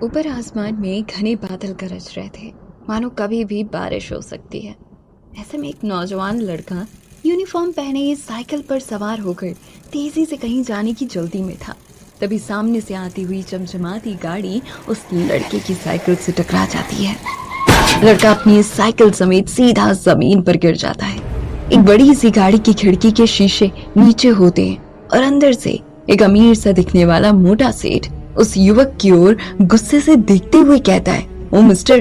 ऊपर आसमान में घने बादल गरज रहे थे, मानो कभी भी बारिश हो सकती है। ऐसे में एक नौजवान लड़का यूनिफॉर्म पहने साइकिल पर सवार होकर तेजी से कहीं जाने की जल्दी में था। तभी सामने से आती हुई चमचमाती गाड़ी उस लड़के की साइकिल से टकरा जाती है। लड़का अपनी साइकिल समेत सीधा जमीन पर गिर जाता है। एक बड़ी सी गाड़ी की खिड़की के शीशे नीचे होते हैं और अंदर से एक अमीर सा दिखने वाला मोटा सेठ उस युवक की ओर गुस्से से देखते हुए कहता है, ओ मिस्टर,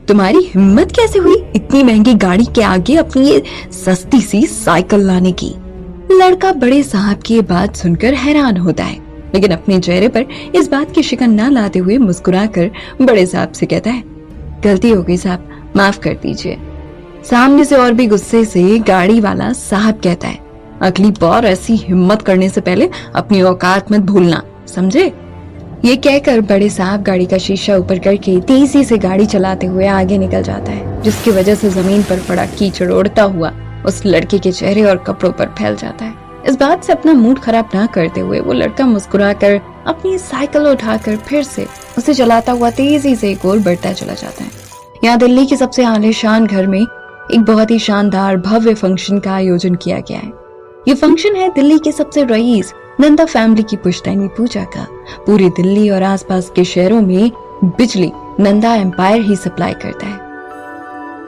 तुम्हारी हिम्मत कैसे हुई इतनी महंगी गाड़ी के आगे अपनी ये सस्ती सी साइकिल लाने की। लड़का बड़े साहब की ये बात सुनकर हैरान होता है, लेकिन अपने चेहरे पर इस बात की शिकन न लाते हुए मुस्कुराकर बड़े साहब से कहता है, गलती हो गई साहब, माफ कर दीजिए। सामने से और भी गुस्से से गाड़ी वाला साहब कहता है, अगली बार ऐसी हिम्मत करने से पहले अपनी औकात मत भूलना, समझे। ये कहकर बड़े साहब गाड़ी का शीशा ऊपर करके तेजी से गाड़ी चलाते हुए आगे निकल जाता है, जिसकी वजह से जमीन पर पड़ा कीचड़ उड़ता हुआ उस लड़के के चेहरे और कपड़ों पर फैल जाता है। इस बात से अपना मूड खराब ना करते हुए वो लड़का मुस्कुराकर अपनी साइकिल उठाकर फिर से उसे चलाता हुआ तेजी से एक ओर बढ़ता चला जाता है। यहाँ दिल्ली के सबसे आलीशान घर में एक बहुत ही शानदार भव्य फंक्शन का आयोजन किया गया है। ये फंक्शन है दिल्ली के सबसे रईस नंदा फैमिली की पुश्तैनी पूजा का। पूरी दिल्ली और आसपास के शहरों में बिजली नंदा एम्पायर ही सप्लाई करता है।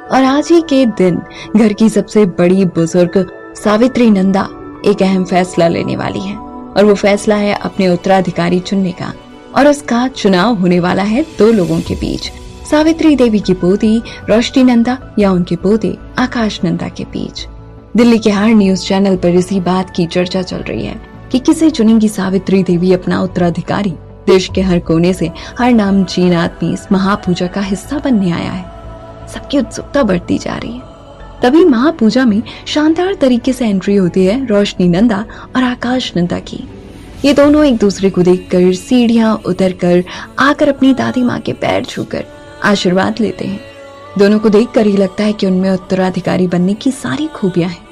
और आज ही के दिन घर की सबसे बड़ी बुजुर्ग सावित्री नंदा एक अहम फैसला लेने वाली है, और वो फैसला है अपने उत्तराधिकारी चुनने का। और उसका चुनाव होने वाला है दो लोगों के बीच, सावित्री देवी की पोती रोशनी नंदा या उनके पोते आकाश नंदा के बीच। दिल्ली के हर न्यूज चैनल पर इसी बात की चर्चा चल रही है कि किसे चुनेंगी सावित्री देवी अपना उत्तराधिकारी। देश के हर कोने से हर नामचीन आदमी इस महापूजा का हिस्सा बनने आया है। सबकी उत्सुकता बढ़ती जा रही है। तभी महापूजा में शानदार तरीके से एंट्री होती है रोशनी नंदा और आकाश नंदा की। ये दोनों एक दूसरे को देखकर सीढ़ियां उतरकर आकर अपनी दादी माँ के पैर छूकर आशीर्वाद लेते हैं। दोनों को देखकर ही लगता है कि उनमें उत्तराधिकारी बनने की सारी खूबियां हैं।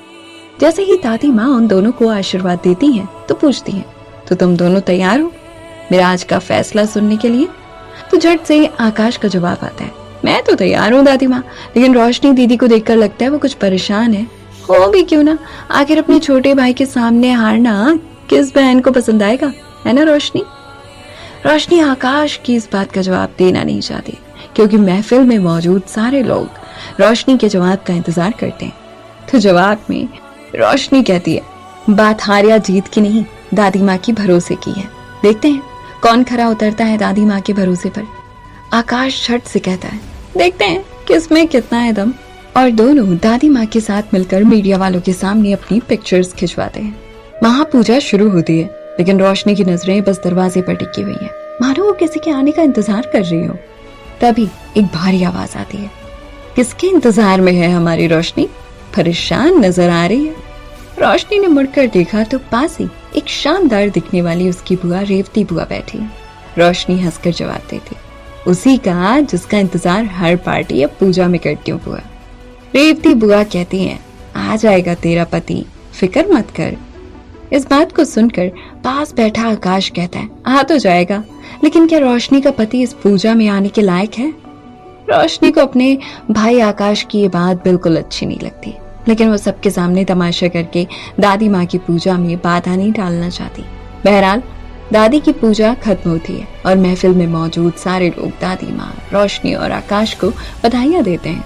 जैसे ही दादी माँ उन दोनों को आशीर्वाद देती हैं तो पूछती हैं, तो तुम दोनों तैयार हो मेरा आज का फैसला सुनने के लिए। तो झट से आकाश का जवाब आता है, मैं तो तैयार हूँ दादी माँ, लेकिन रोशनी दीदी को देखकर लगता है वो कुछ परेशान है। हो भी क्यों ना, आखिर अपने छोटे भाई के सामने हारना किस बहन को पसंद आएगा, है ना रोशनी। रोशनी आकाश की इस बात का जवाब देना नहीं चाहती, क्योंकि महफिल में मौजूद सारे लोग रोशनी के जवाब का इंतजार करते हैं। तो जवाब में रोशनी कहती है, बात हार या जीत की नहीं, दादी माँ की भरोसे की है। देखते हैं कौन खरा उतरता है दादी माँ के भरोसे पर। आकाश झट से कहता है, देखते हैं किसमें कितना है दम। और दोनों दादी माँ के साथ मिलकर मीडिया वालों के सामने अपनी पिक्चर्स खिंचवाते हैं। महापूजा शुरू होती है, लेकिन रोशनी की नजरें बस दरवाजे पर टिकी हुई है, मानो वो किसी के आने का इंतजार कर रही हो। तभी एक भारी आवाज आती है, किसके इंतजार में है हमारी रोशनी, परेशान नजर आ रही है। रोशनी ने मुड़कर देखा तो पास ही एक शानदार दिखने वाली उसकी बुआ रेवती बुआ बैठी है। रोशनी हंसकर जवाब देती, उसी का जिसका इंतजार हर पार्टी या पूजा में करती हूँ बुआ। रेवती बुआ कहती है, आ जाएगा तेरा पति, फिक्र मत कर। इस बात को सुनकर पास बैठा आकाश कहता है, आ तो जाएगा, लेकिन क्या रोशनी का पति इस पूजा में आने के लायक है। रोशनी को अपने भाई आकाश की ये बात बिल्कुल अच्छी नहीं लगती, लेकिन वो सबके सामने तमाशा करके दादी माँ की पूजा में बाधा नहीं डालना चाहती। बहरहाल दादी की पूजा खत्म होती है और महफिल में मौजूद सारे लोग दादी माँ, रोशनी और आकाश को बधाइयां देते हैं।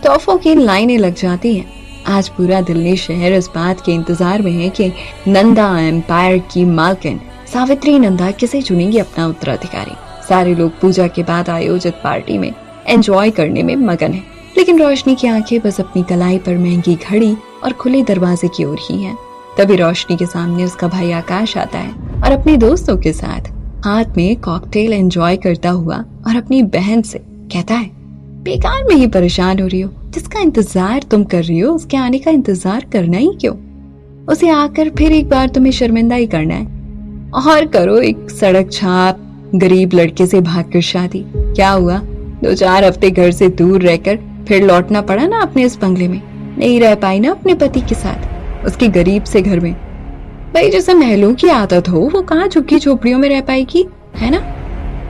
तोहफों की लाइनें लग जाती हैं। आज पूरा दिल्ली शहर इस बात के इंतजार में है कि नंदा एम्पायर की मालकिन सावित्री नंदा किसे चुनेंगी अपना उत्तराधिकारी। सारे लोग पूजा के बाद आयोजित पार्टी में एंजॉय करने में मगन है, लेकिन रोशनी की आंखें बस अपनी कलाई पर महंगी घड़ी और खुले दरवाजे की ओर ही हैं। तभी रोशनी के सामने उसका भाई आकाश आता है और अपने दोस्तों के साथ हाथ में कॉकटेल एंजॉय करता हुआ और अपनी बहन से कहता है, बेकार में ही परेशान हो रही हो, जिसका इंतजार तुम कर रही हो उसके आने का इंतजार करना ही क्यों। उसे आकर फिर एक बार तुम्हें शर्मिंदा ही करना है, और करो एक सड़क छाप गरीब लड़के से भागकर शादी। क्या हुआ, 2-4 हफ्ते घर से दूर रहकर फिर लौटना पड़ा ना अपने इस बंगले में, नहीं रह पाई ना अपने पति के साथ उसके गरीब से घर में। भाई जैसे महलों की आदत हो वो कहाँ झुग्गी झोपड़ियों में रह पाएगी, है ना।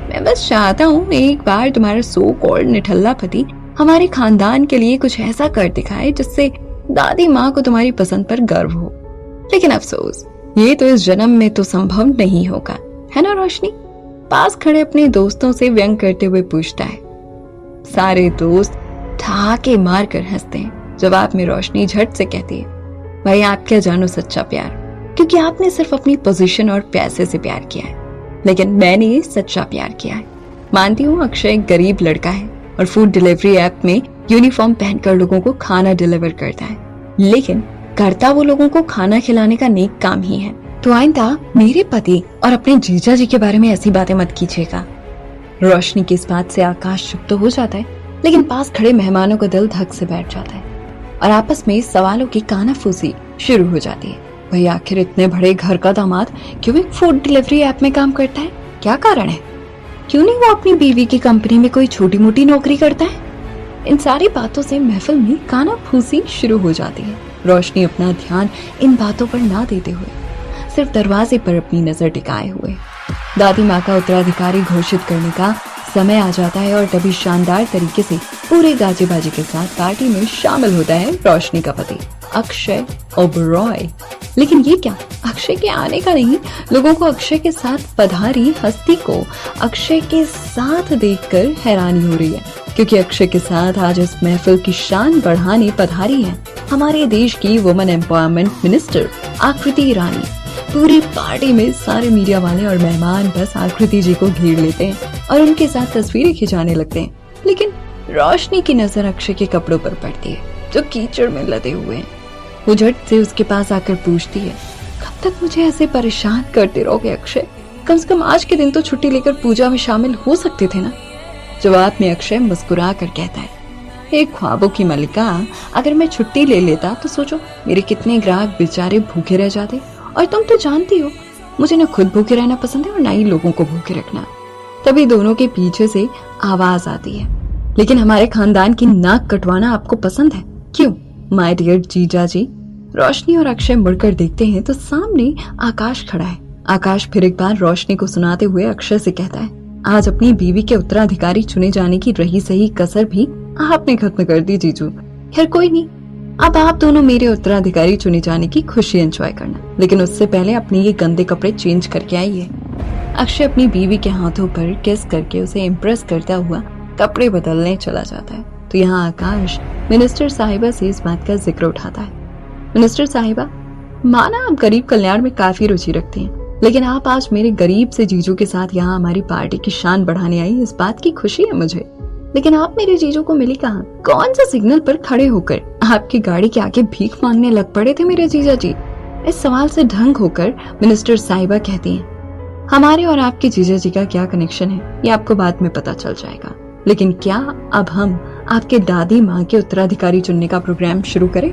मैं बस चाहता हूँ एक बार तुम्हारा सो कॉल्ड निठल्ला पति हमारे खानदान के लिए कुछ ऐसा कर दिखाए जिससे दादी माँ को तुम्हारी पसंद पर गर्व हो। लेकिन अफसोस, ये तो इस जन्म में तो संभव नहीं होगा, है ना रोशनी? पास खड़े अपने दोस्तों से व्यंग करते हुए पूछता है। सारे दोस्त ठहाके मार कर हंसते हैं। जवाब में रोशनी झट से कहती है, भाई आप क्या जानो सच्चा प्यार, क्योंकि आपने सिर्फ अपनी पोजीशन और पैसे से प्यार किया है, लेकिन मैंने सच्चा प्यार किया है। मानती हूँ अक्षय एक गरीब लड़का है और फूड डिलीवरी ऐप में यूनिफॉर्म पहनकर लोगों को खाना डिलीवर करता है, लेकिन करता वो लोगों को खाना खिलाने का नेक काम ही है। तो आइंदा मेरे पति और अपने जीजा जी के बारे में ऐसी बातें मत कीजिएगा। रोशनी की इस बात से आकाश चुप तो हो जाता है, लेकिन पास खड़े मेहमानों का दिल धक से बैठ जाता है और आपस में सवालों की कानाफूसी शुरू हो जाती है। भाई आखिर इतने बड़े घर का दामाद क्यों एक फूड डिलीवरी ऐप में काम करता है? क्या कारण है? क्यों नहीं वो अपनी बीवी की कंपनी में कोई छोटी मोटी नौकरी करता है? इन सारी बातों से महफिल में कानाफूसी शुरू हो जाती है। रोशनी अपना ध्यान इन बातों पर ना देते हुए सिर्फ दरवाजे पर अपनी नजर टिकाए हुए दादी माँ का उत्तराधिकारी घोषित करने का समय आ जाता है और तभी शानदार तरीके से पूरे गाजे बाजे के साथ पार्टी में शामिल होता है रोशनी का पति अक्षय ओबरॉय। लेकिन ये क्या, अक्षय के आने का नहीं, लोगों को अक्षय के साथ पधारी हस्ती को अक्षय के साथ देखकर हैरानी हो रही है, क्योंकि अक्षय के साथ आज इस महफिल की शान बढ़ाने पधारी है हमारे देश की वुमेन एम्पावरमेंट मिनिस्टर आकृति ईरानी। पूरी पार्टी में सारे मीडिया वाले और मेहमान बस आकृति जी को घेर लेते हैं और उनके साथ तस्वीरें खिंचाने लगते हैं, लेकिन रोशनी की नजर अक्षय के कपड़ों पर पड़ती है जो कीचड़ में लदे हुए हैं। वो झट से उसके पास आकर पूछती है, कब तक मुझे ऐसे परेशान करते रहोगे अक्षय? कम से कम आज के दिन तो छुट्टी लेकर पूजा में शामिल हो सकते थे ना? जवाब में अक्षय मुस्कुरा कर कहता है, एक ख्वाबों की मलिका, अगर मैं छुट्टी ले लेता तो सोचो मेरे कितने ग्राहक बेचारे भूखे रह जाते। और तुम तो जानती हो मुझे न खुद भूखे रहना पसंद है और ना ही लोगों को भूखे रखना। तभी दोनों के पीछे से आवाज आती है, लेकिन हमारे खानदान की नाक कटवाना आपको पसंद है क्यों माय डियर जीजा जी? रोशनी और अक्षय मुड़कर देखते हैं तो सामने आकाश खड़ा है। आकाश फिर एक बार रोशनी को सुनाते हुए अक्षय से कहता है, आज अपनी बीवी के उत्तराधिकारी चुने जाने की रही सही कसर भी आपने खत्म कर दी जीजू। खैर कोई नहीं, अब आप दोनों मेरे उत्तराधिकारी चुने जाने की खुशी एंजॉय करना, लेकिन उससे पहले अपने ये गंदे कपड़े चेंज करके आइए। अक्षय अपनी बीवी के हाथों पर किस करके उसे इम्प्रेस करता हुआ कपड़े बदलने चला जाता है। तो यहाँ आकाश मिनिस्टर साहिबा से इस बात का जिक्र उठाता है। मिनिस्टर साहिबा, माना आप गरीब कल्याण में काफी रुचि रखती हैं, लेकिन आप आज मेरे गरीब से जीजू के साथ यहाँ हमारी पार्टी की शान बढ़ाने आई, इस बात की खुशी है मुझे। लेकिन आप मेरे जीजू को मिली कहाँ? कौन सा सिग्नल पर खड़े होकर आपकी गाड़ी के आगे भीख मांगने लग पड़े थे मेरे जीजा जी? इस सवाल से ढंग होकर मिनिस्टर साहिबा कहती हैं, हमारे और आपके जीजा जी का क्या कनेक्शन है ये आपको बाद में पता चल जाएगा, लेकिन क्या अब हम आपके दादी माँ के उत्तराधिकारी चुनने का प्रोग्राम शुरू करें?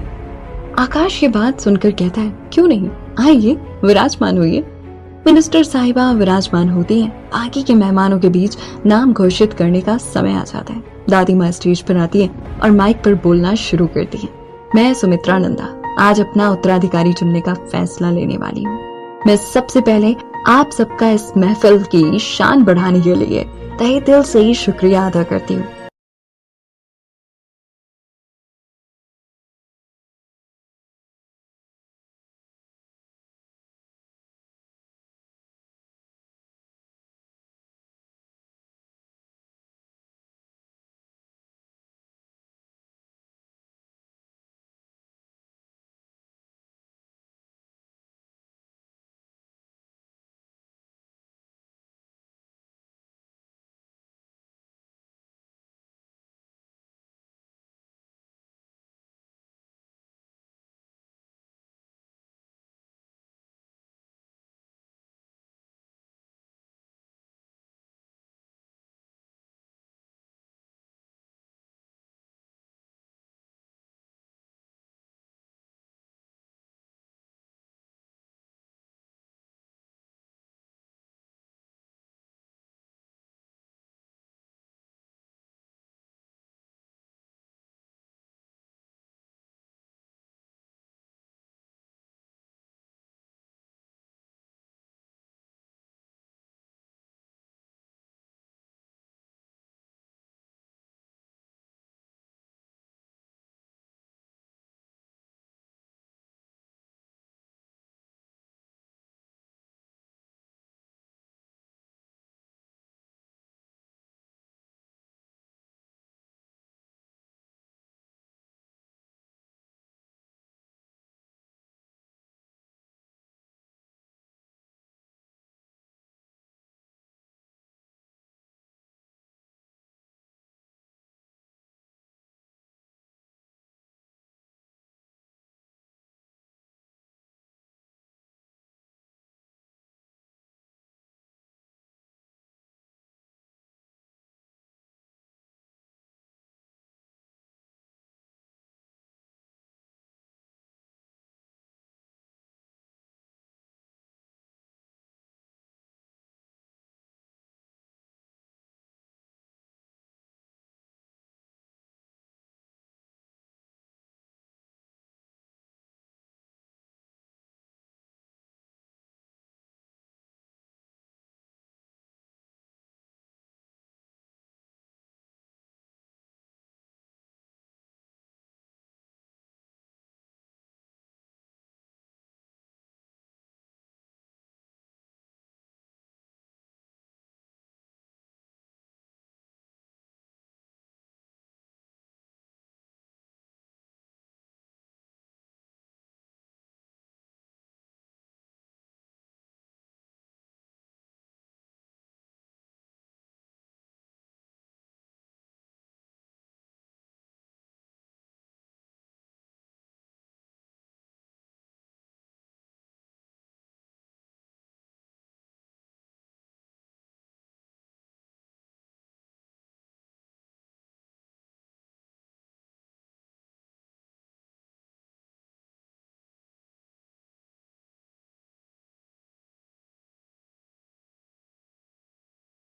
आकाश ये बात सुनकर कहता है, क्यों नहीं, आइए विराजमान होइए। मिनिस्टर साहिबा विराजमान होती हैं। बाकी के मेहमानों के बीच नाम घोषित करने का समय आ जाता है। दादी माँ स्टेज पर आती है और माइक पर बोलना शुरू करती है, मैं सुमित्रा नंदा आज अपना उत्तराधिकारी चुनने का फैसला लेने वाली हूँ। मैं सबसे पहले आप सबका इस महफिल की शान बढ़ाने के लिए तहे दिल से ही शुक्रिया अदा करती हूँ।